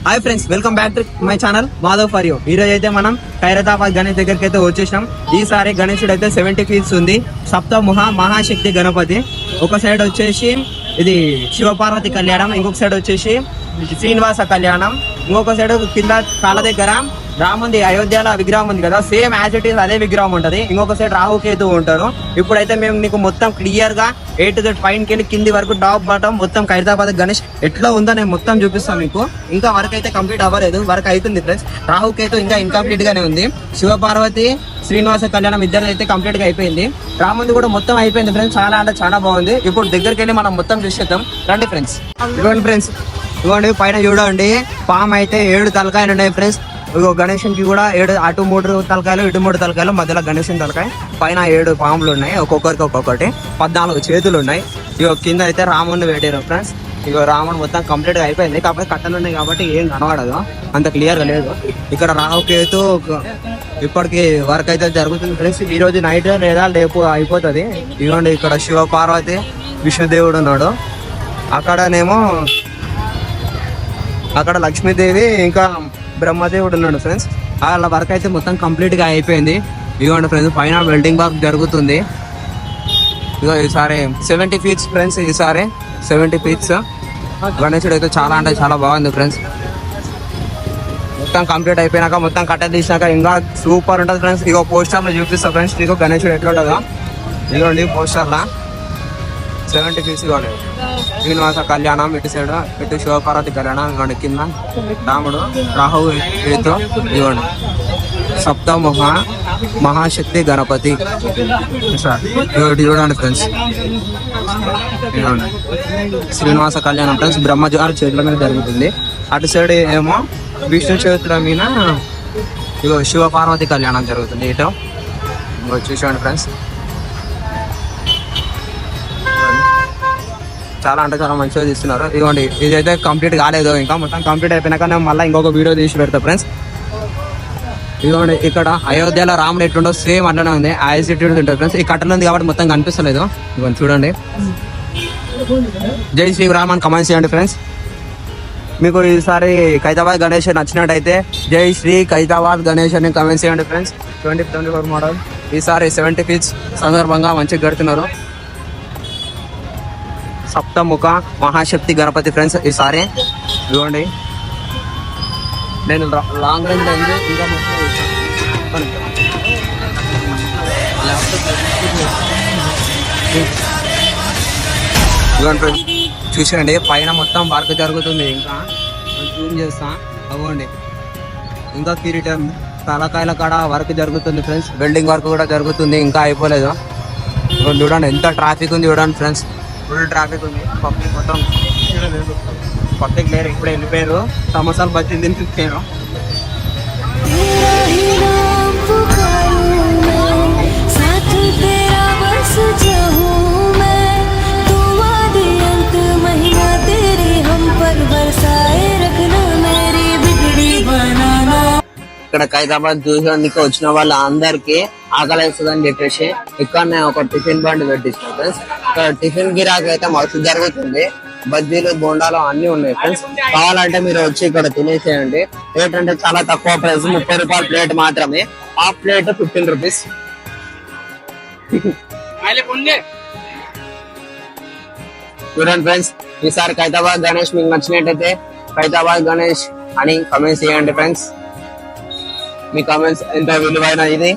Hi friends, welcome back to my channel Madhav for you. ఈ రోజు అయితే మనం ఖైరతాబాద్ గణేష్ దగ్గరికి అయితే వచ్చేసాం. ఈసారి గణేశుడు అయితే 70 ఫీట్స్ ఉంది. సప్తముఖ మహాశక్తి గణపతి. ఒక సైడ్ వచ్చేసి ఇది శివపార్వతి కళ్యాణం, ఇంకొక సైడ్ వచ్చేసి శ్రీనివాస కళ్యాణం, ఇంకొక సైడ్ కింద కాళ్ళ దగ్గర రాముంది అయోధ్యలో విగ్రహం ఉంది కదా, సేమ్ యాజ్ ఇట్ ఈస్ అదే విగ్రహం ఉంటది. ఇంకొక సైడ్ రాహుకేతు ఉంటారు. ఇప్పుడైతే మేము నీకు మొత్తం క్లియర్ గా A to Z పైనకి వెళ్ళి కింది వరకు టాప్ బాటమ్ మొత్తం ఖైరతాబాద్ గణేష్ ఎట్లా ఉందో నేను మొత్తం చూపిస్తాను మీకు. ఇంకా వర్క్ అయితే కంప్లీట్ అవ్వలేదు, వర్క్ అవుతుంది ఫ్రెండ్స్. రాహుకేతు ఇంకా ఇన్కంప్లీట్ గానే ఉంది. శివపార్వతి శ్రీనివాస కళ్యాణం ఇద్దరు అయితే కంప్లీట్ గా అయిపోయింది. రాముంది కూడా మొత్తం అయిపోయింది ఫ్రెండ్స్. చాలా అంటే చాలా బాగుంది. ఇప్పుడు దగ్గరికి వెళ్ళి మనం మొత్తం చూసేద్దాం రండి ఫ్రెండ్స్. ఇవ్వండి ఫ్రెండ్స్, ఇవ్వండి పైన చూడండి, పాము అయితే 7 తలకాయలు ఉన్నాయి ఫ్రెండ్స్. గణేశునికి కూడా 7, అటు 3 తలకాయలు ఇటు 3 తలకాయలు, మధ్యలో గణేశుని తలకాయ, పైన 7 పాములు ఉన్నాయి, ఒక్కొక్కరికి ఒక్కొక్కటి 14 చేతులు ఉన్నాయి. ఇక కింద అయితే రాముని పెట్టారు ఫ్రెండ్స్. ఇక రాముడు మొత్తం కంప్లీట్ గా అయిపోయింది. కాకపోతే కట్టలు ఉన్నాయి కాబట్టి ఏం కనబడదు, అంత క్లియర్ గా లేదు. ఇక్కడ రాహుకేతు ఇప్పటికి వర్క్ అయితే జరుగుతుంది ఫ్రెండ్స్. ఈ రోజు నైట్ లేదా రేపు అయిపోతుంది. ఇదిగోండి ఇక్కడ శివ పార్వతి విష్ణుదేవుడు ఉన్నాడు. అక్కడ లక్ష్మీదేవి ఇంకా బ్రహ్మదేవుడు ఉన్నాడు ఫ్రెండ్స్. వాళ్ళ వర్క్ అయితే మొత్తం కంప్లీట్ గా అయిపోయింది. ఇదిగోండి ఫ్రెండ్స్, పైన వెల్డింగ్ వర్క్ జరుగుతుంది. ఇగో ఈసారి 70 ఫీట్స్ ఫ్రెండ్స్. ఈసారి 70 ఫీట్స్ గణేశుడు అయితే చాలా అంటే చాలా బాగుంది ఫ్రెండ్స్. మొత్తం కంప్లీట్ అయిపోయినాక మొత్తం కట్టెలు తీసినాక ఇంకా సూపర్ ఉంటుంది ఫ్రెండ్స్. ఇగో పోస్టర్ లో చూపిస్తా ఫ్రెండ్స్ మీకు గణేశుడు ఎట్లా ఉంటుందో. ఇదిగోండి పోస్టర్ లా 70 ఫీట్స్ ఇవ్వండి. శ్రీనివాస కళ్యాణం ఇటు సైడ్, ఇటు శివపార్వతి కళ్యాణం ఇవ్వండి, కింద రాముడు రాహు కేతు, ఇవ్వండి సప్తముఖ మహాశక్తి గణపతి చూడండి ఫ్రెండ్స్. ఇవ్వండి శ్రీనివాస కళ్యాణం ఫ్రెండ్స్, బ్రహ్మజారి చేతుల మీద జరుగుతుంది. అటు సైడ్ ఏమో విష్ణు చేతుల మీద ఇగో శివపార్వతి కళ్యాణం జరుగుతుంది. ఇటు చూసుకోండి ఫ్రెండ్స్, చాలా అంటే చాలా మంచిగా తీస్తున్నారు. ఇదిగోండి ఇదైతే కంప్లీట్ కాలేదు, ఇంకా మొత్తం కంప్లీట్ అయిపోయినాక నేను మళ్ళీ ఇంకొక వీడియో తీసి పెడతా ఫ్రెండ్స్. ఇదిగోండి ఇక్కడ అయోధ్యలో రాముడు ఎట్లుండో సేమ్ అట్లనే ఉంది, యాజ్ ఇట్ ఉంటుంది ఫ్రెండ్స్. ఈ కట్టలు ఉంది కాబట్టి మొత్తం కనిపిస్తలేదు. ఇదిగోండి చూడండి. జై శ్రీరామ్ అని కమెంట్స్ చేయండి ఫ్రెండ్స్. మీకు ఈసారి ఖైరతాబాద్ గణేష్ నచ్చినట్టయితే జై శ్రీ ఖైరతాబాద్ గణేష్ అని కమెంట్స్ చేయండి ఫ్రెండ్స్. 2024 మోడల్ ఈసారి 70 ఫీట్స్ సందర్భంగా మంచిగా గడుతున్నారు. సప్తముఖ మహాశక్తి గణపతి ఫ్రెండ్స్. ఈసారి ఇదిగోండి నేను లాంగ్ రేంజ్ ఇంకా ఇదిగోండి చూసండి, పైన మొత్తం వర్క్ జరుగుతుంది. ఇంకా జూమ్ చేస్తా, అవ్వండి ఇంకా కిరీటం తలకాయల కాడ వర్క్ జరుగుతుంది ఫ్రెండ్స్. వెల్డింగ్ వర్క్ కూడా జరుగుతుంది, ఇంకా అయిపోలేదు. చూడండి ఎంత ట్రాఫిక్ ఉంది చూడండి ఫ్రెండ్స్, ఫుల్ ట్రాఫిక్ ఉంది. పబ్లిక్ మొత్తం పబ్లిక్ లేరు, ఇప్పుడే వెళ్ళిపోయారు. సమోసాలు బజ్జీలు తినిపించారు. ఇక్కడ ఖైరతాబాద్ చూసడానికి వచ్చిన వాళ్ళందరికీ ఆకలి వేస్తుందని చెప్పేసి ఇక్కడ ఒక టిఫిన్ బండి పెట్టిస్తాను ఫ్రెండ్స్. ఇక్కడ టిఫిన్ గిరాకీ అయితే మస్తు జరుగుతుంది. బజ్జీలు బోండాలు అన్ని ఉన్నాయి ఫ్రెండ్స్. కావాలంటే మీరు వచ్చి ఇక్కడ తినేసేయండి. ఏంటంటే చాలా తక్కువ ప్రైస్, 30 రూపాయల ప్లేట్ మాత్రమే. Half plate 15 rupees. చూడండి ఫ్రెండ్స్, ఈసారి ఖైరతాబాద్ గణేష్ మీకు నచ్చినట్టయితే ఖైరతాబాద్ గణేష్ అని కమెంట్స్ చేయండి ఫ్రెండ్స్. మీ కామెంట్స్ ఎంత విలువైన ఇది.